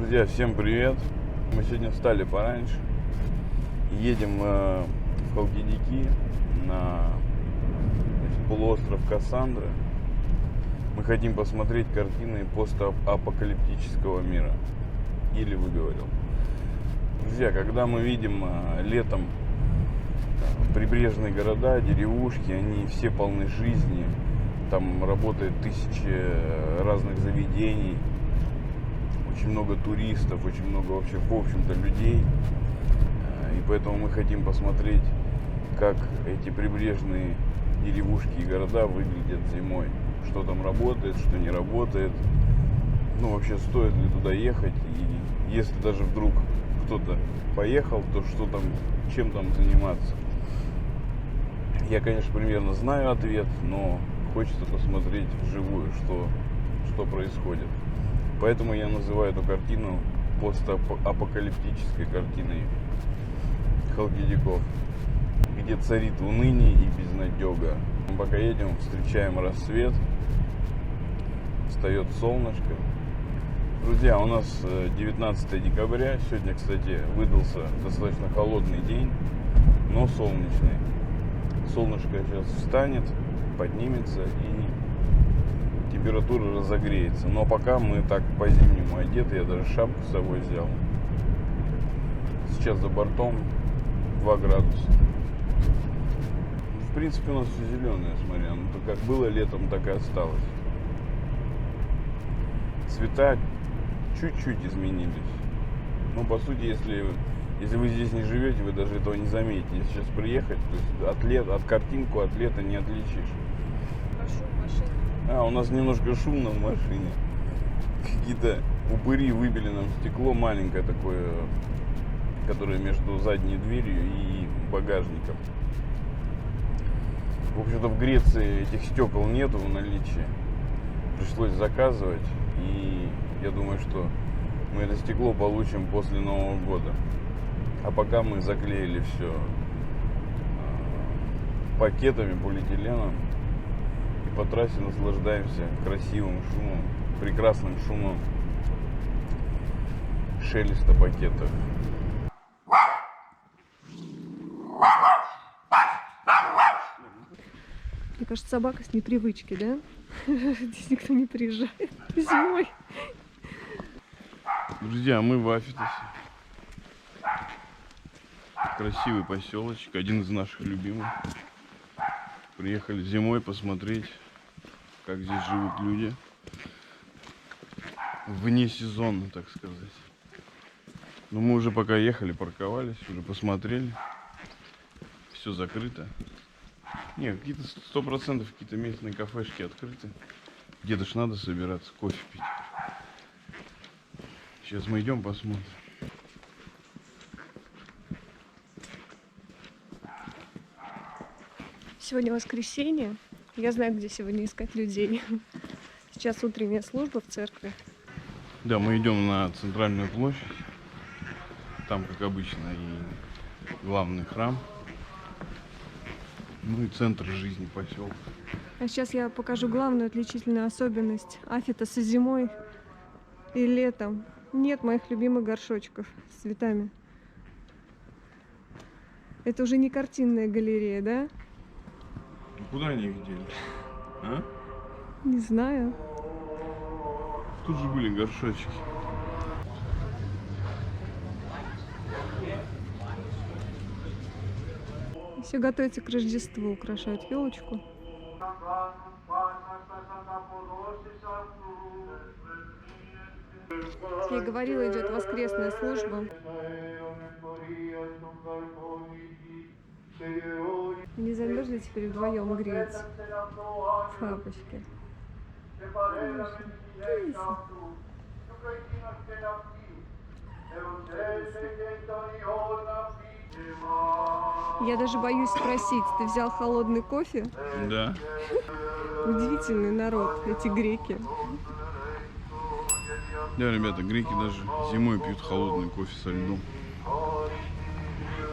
Друзья, всем привет! Мы сегодня встали пораньше, едем в Халкидики на полуостров Кассандры. Мы хотим посмотреть картины постапокалиптического мира. Или выговорил. Друзья, когда мы видим летом прибрежные города, деревушки, они все полны жизни. Там работает тысячи разных заведений. Очень много туристов, очень много вообще, в общем-то, людей. И поэтому мы хотим посмотреть, как эти прибрежные деревушки и города выглядят зимой. Что там работает, что не работает. Ну, вообще, стоит ли туда ехать. И если даже вдруг кто-то поехал, то что там, чем там заниматься. Я, конечно, примерно знаю ответ, но хочется посмотреть вживую, что происходит. Поэтому я называю эту картину постапокалиптической картиной Халкидиков, где царит уныние и безнадега. Мы пока едем, встречаем рассвет, встает солнышко. Друзья, у нас 19 декабря, сегодня, кстати, выдался достаточно холодный день, но солнечный. Солнышко сейчас встанет, поднимется и температура разогреется. Но пока мы так по-зимнему одеты, я даже шапку с собой взял. Сейчас за бортом 2 градуса. В принципе, у нас все зеленое, смотря. Ну, то как было летом, так и осталось. Цвета чуть-чуть изменились. Но по сути, если вы здесь не живете, вы даже этого не заметите. Если сейчас приехать, то есть от картинку от лета не отличишь. У нас немножко шумно в машине. Какие-то упыри выбили нам стекло маленькое такое, которое между задней дверью и багажником. В общем-то, в Греции этих стекол нету в наличии. Пришлось заказывать. И я думаю, что мы это стекло получим после Нового года. А пока мы заклеили все пакетами, полиэтиленом. И по трассе наслаждаемся красивым шумом, прекрасным шумом шелеста пакетов. Мне кажется, собака с непривычки, да? Здесь никто не приезжает зимой. Друзья, мы в Афитосе. Красивый поселочек, один из наших любимых. Приехали зимой посмотреть, как здесь живут люди. Вне сезона, так сказать. Но мы уже пока ехали, парковались, уже посмотрели. Все закрыто. Не, какие-то 100% какие-то местные кафешки открыты. Где-то ж надо собираться, кофе пить. Сейчас мы идем посмотрим. Сегодня воскресенье. Я знаю, где сегодня искать людей. Сейчас утренняя служба в церкви. Да, мы идем на центральную площадь. Там, как обычно, и главный храм. Ну и центр жизни поселка. А сейчас я покажу главную отличительную особенность Афитоса зимой и летом. Нет моих любимых горшочков с цветами. Это уже не картинная галерея, да? Куда они их дели? А? Не знаю. Тут же были горшочки. Все готовится к Рождеству, украшают елочку. Как я говорила, идет воскресная служба. Не замерзли теперь вдвоем греются в шапочке. Я даже боюсь спросить, ты взял холодный кофе? Да. Удивительный народ, эти греки. Да, ребята, греки даже зимой пьют холодный кофе со льдом.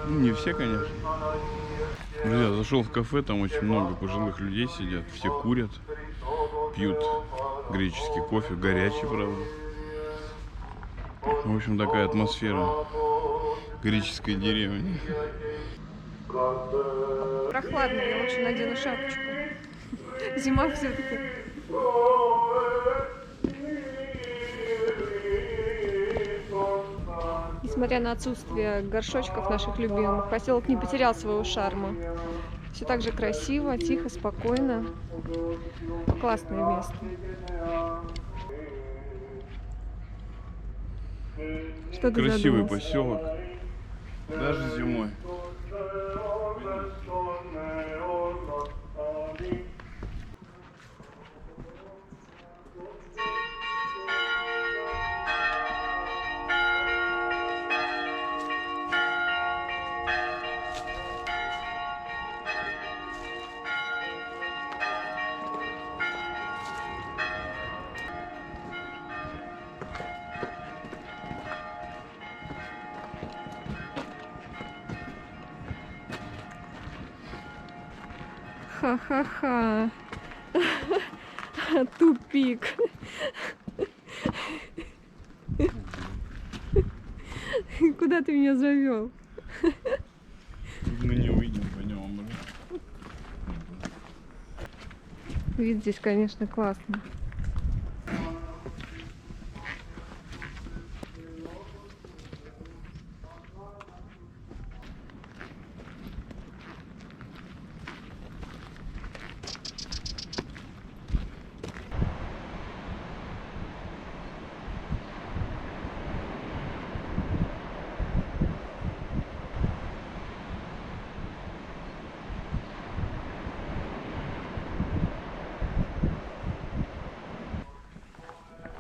Ну, не все, конечно. Друзья, зашел в кафе, там очень много пожилых людей сидят, все курят, пьют греческий кофе, горячий, правда. В общем, такая атмосфера греческой деревни. Прохладно, я лучше надену шапочку. Зима все-таки. Несмотря на отсутствие горшочков наших любимых, поселок не потерял своего шарма. Все так же красиво, тихо, спокойно. Классное место. Что ты Красивый задумался? поселок, даже зимой. Ха-ха-ха. Тупик. Куда ты меня завел? Тут мы не выйдем, пойдем. Вид здесь, конечно, классный.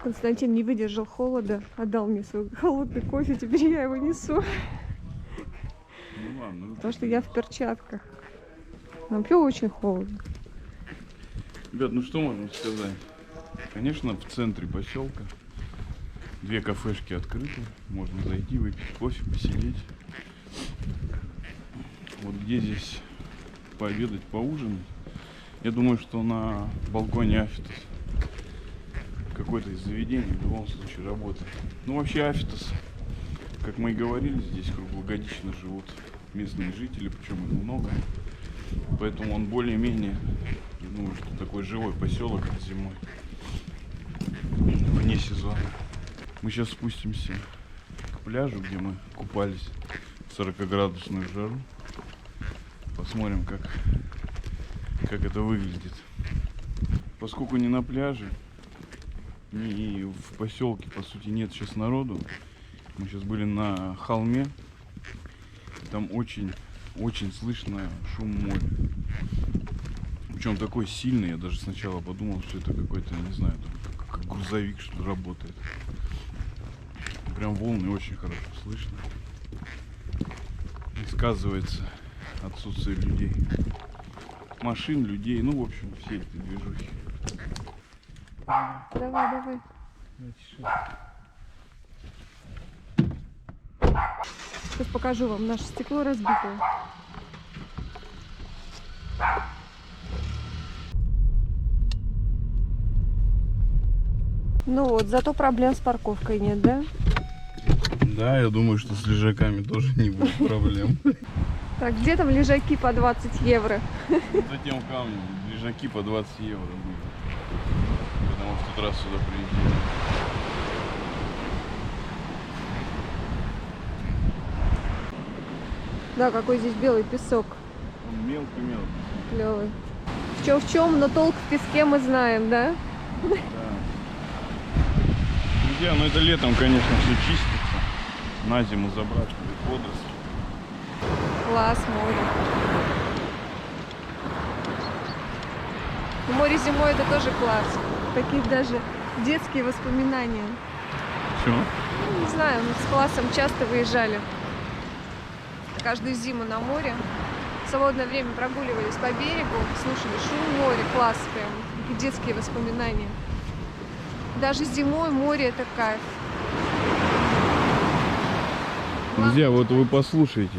Константин не выдержал холода, отдал мне свой холодный кофе, теперь я его несу. Ну ладно. Потому что я в перчатках. Вообще очень холодно. Ребят, ну что можно сказать? Конечно, в центре поселка 2 кафешки открыты. Можно зайти, выпить кофе, посидеть. Вот где здесь пообедать, поужинать? Я думаю, что на балконе Афитос какое-то из заведений в любом случае работает. Ну вообще Афитос, как мы и говорили, здесь круглогодично живут местные жители, причем их много. Поэтому он более-менее, ну, что такой живой поселок зимой, вне сезона. Мы сейчас спустимся к пляжу, где мы купались в 40-градусную жару. Посмотрим, как это выглядит. Поскольку не на пляже, и в поселке, по сути, нет сейчас народу. Мы сейчас были на холме. Там очень слышно шум моря. Причем такой сильный, я даже сначала подумал, что это какой-то, не знаю, там, как грузовик, что работает. Прям волны очень хорошо слышно. И сказывается отсутствие людей. Машин, людей, ну, в общем, все эти движухи. Давай. Сейчас покажу вам наше стекло разбитое. Ну вот, зато проблем с парковкой нет, да? Да, я думаю, что с лежаками тоже не будет проблем. Так, где там лежаки по 20 евро? За тем камнем лежаки по 20 евро были. Потому что в тот раз сюда приезжали. Да, какой здесь белый песок. Он мелкий. Клевый. В чем, но толк в песке мы знаем, да? Да. Друзья, ну это летом, конечно, все чистится. На зиму забрасывают водоросли. Класс, море. Но море зимой это тоже класс. Такие даже детские воспоминания. Все. Ну, не знаю, мы с классом часто выезжали. Каждую зиму на море. В свободное время прогуливались по берегу, слушали шум моря, класс прям. Такие детские воспоминания. Даже зимой море это кайф. Друзья, вот вы послушайте.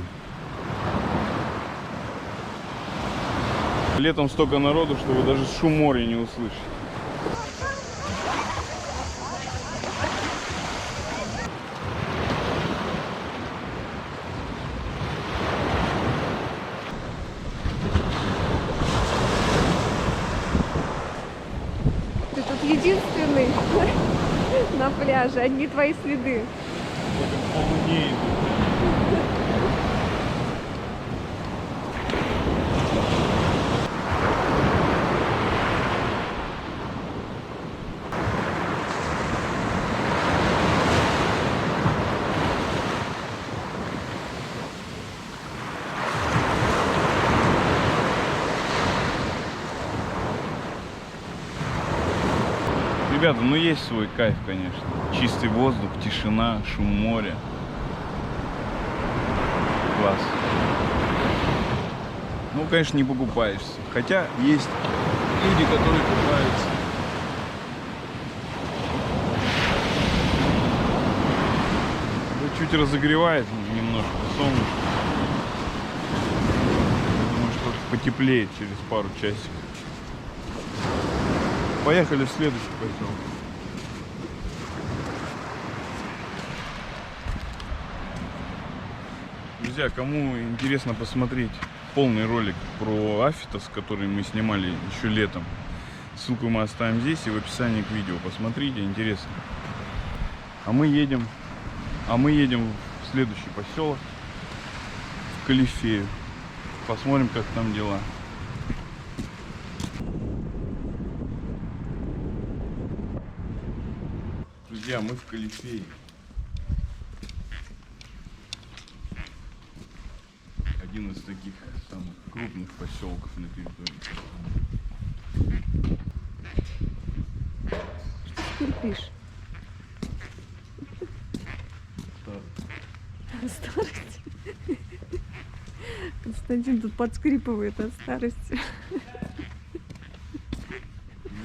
Летом столько народу, что вы даже шум моря не услышите. единственный на пляже, одни твои следы. По луне идут. Ребята, ну есть свой кайф, конечно. Чистый воздух, тишина, шум моря. Класс. Ну, конечно, не покупаешься. Хотя есть люди, которые купаются. Ну, чуть разогревает немножко солнышко. Я думаю, что потеплеет через пару часиков. Поехали в следующий поселок. Друзья, кому интересно посмотреть полный ролик про Афитос, который мы снимали еще летом, ссылку мы оставим здесь и в описании к видео. Посмотрите, интересно. А мы едем в следующий поселок, в Калифею. Посмотрим, как там дела. Друзья, мы в Калифее. Один из таких самых крупных поселков на территории. Что кирпич? Старость. Константин тут подскрипывает от старости.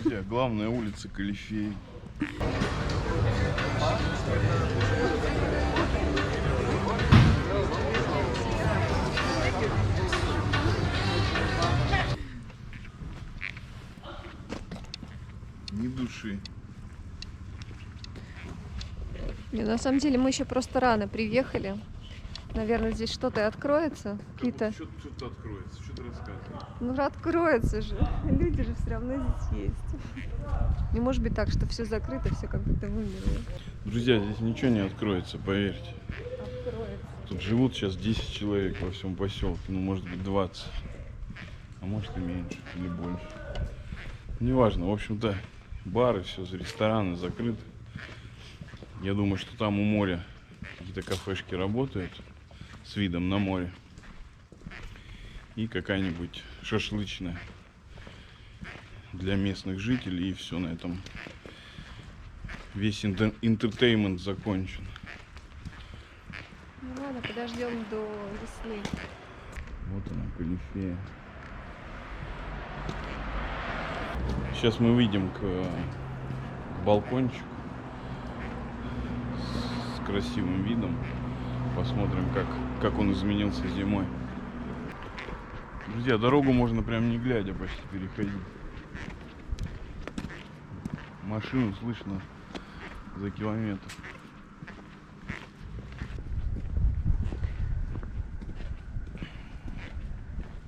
Друзья, главная улица Калифеи. Ни души. Не, на самом деле мы еще просто рано приехали. Наверное, здесь что-то и откроется. Какие-то... Что-то откроется, что-то рассказывает. Ну, откроется же. Люди же все равно здесь есть. Не может быть так, что все закрыто, все как будто вымерло. Друзья, здесь ничего не откроется, поверьте. Откроется. Тут живут сейчас 10 человек во всем поселке, ну может быть 20. А может и меньше, или больше. Неважно, в общем-то, бары, все, рестораны закрыты. Я думаю, что там у моря какие-то кафешки работают с видом на море. И какая-нибудь шашлычная для местных жителей. И все, на этом весь интертеймент закончен. Ну ладно, подождем до весны. Вот она, Калифея. Сейчас мы выйдем к балкончику с красивым видом. Посмотрим, как он изменился зимой. Друзья, дорогу можно прям не глядя почти переходить. Машину слышно за километр.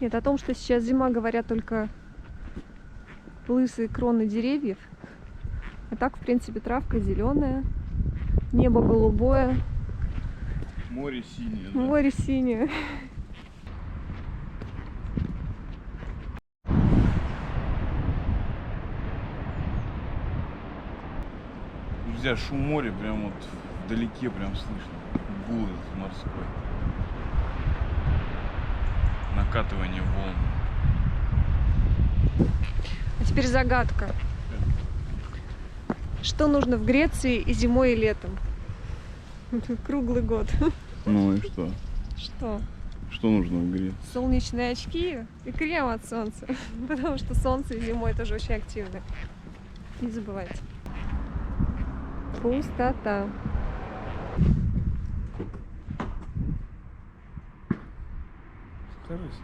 Нет, о том, что сейчас зима, говорят только лысые кроны деревьев. А так, в принципе, травка зеленая, небо голубое, Море синее. Да? море синее. Друзья, шум моря прям вот вдалеке прям слышно. Гул этот морской. Накатывание волн. А теперь загадка. Что нужно в Греции и зимой, и летом? Круглый год. Ну и что? Что? Что нужно в Греции? Солнечные очки и крем от солнца. Потому что солнце зимой тоже очень активно. Не забывайте. Пустота. Старайся.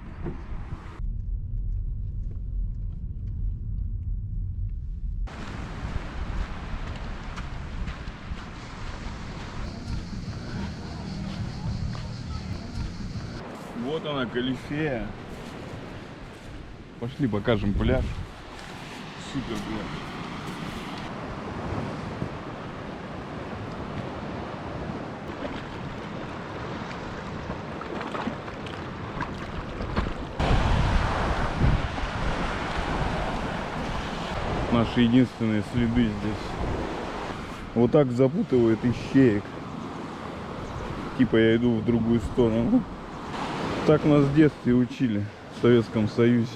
Вот она, Калифея. Пошли покажем пляж. Супер пляж. наши единственные следы здесь. Вот так запутывает ищеек. Типа я иду в другую сторону. Так нас в детстве учили в Советском Союзе.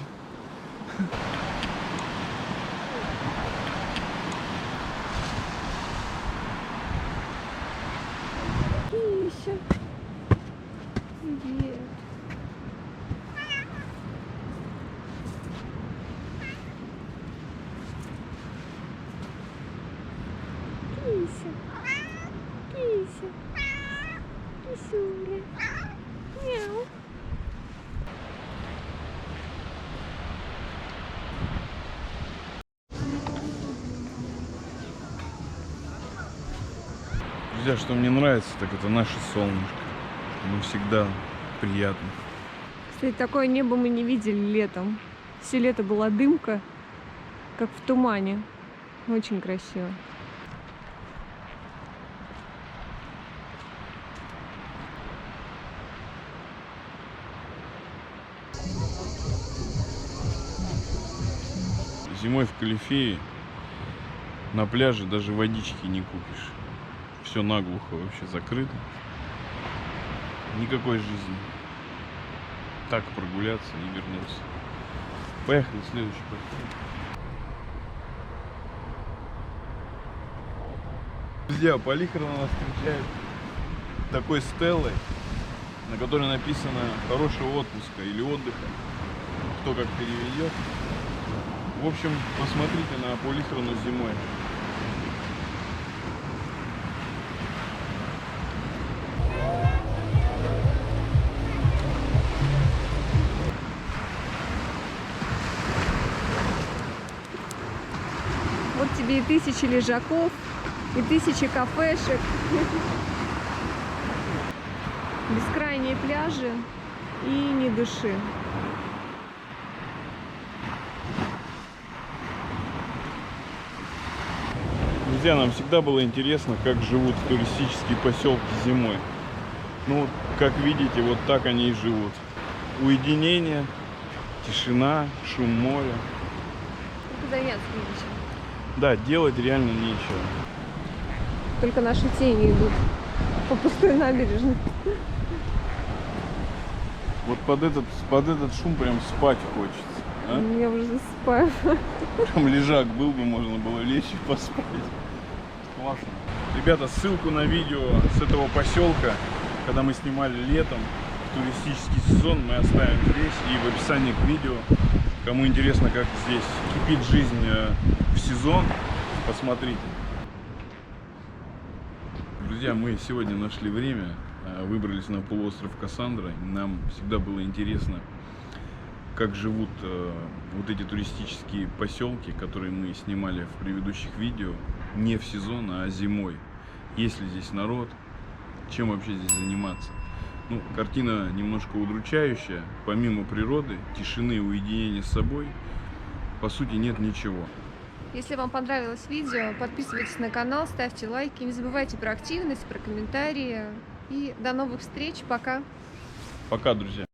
Кися. Привет. Кися. Кися. Кисуля. Мяу. Друзья, что мне нравится, так это наше солнышко. Оно всегда приятно. Кстати, такое небо мы не видели летом. Все лето была дымка, как в тумане. Очень красиво. Зимой в Калифее на пляже даже водички не купишь. Все наглухо вообще закрыто. Никакой жизни. Так прогуляться и вернуться. Поехали, следующий поход. Друзья, Полихарова нас встречает такой стеллой, на которой написано «хорошего отпуска» или «отдыха». Кто как переведет. В общем, посмотрите на Полихаровну зимой. Вот тебе и тысячи лежаков, и тысячи кафешек, бескрайние пляжи и ни души. Друзья, нам всегда было интересно, как живут туристические поселки зимой. Ну, вот, как видите, вот так они и живут. Уединение, тишина, шум моря. Только заняться нечем. Да, делать реально нечего. Только наши тени идут по пустой набережной. Вот под этот шум прям спать хочется. А? Я уже засыпаю. Там лежак был бы, можно было лечь и поспать. Классно. Ребята, ссылку на видео с этого поселка, когда мы снимали летом туристический сезон, мы оставим здесь и в описании к видео. Кому интересно, как здесь кипит жизнь в сезон, посмотрите. Друзья, мы сегодня нашли время, выбрались на полуостров Кассандра. Нам всегда было интересно, как живут вот эти туристические поселки, которые мы снимали в предыдущих видео, не в сезон, а зимой. Есть ли здесь народ, чем вообще здесь заниматься. Ну, картина немножко удручающая. Помимо природы, тишины и уединения с собой, по сути, нет ничего. Если вам понравилось видео, подписывайтесь на канал, ставьте лайки, не забывайте про активность, про комментарии. И до новых встреч, пока! Пока, друзья!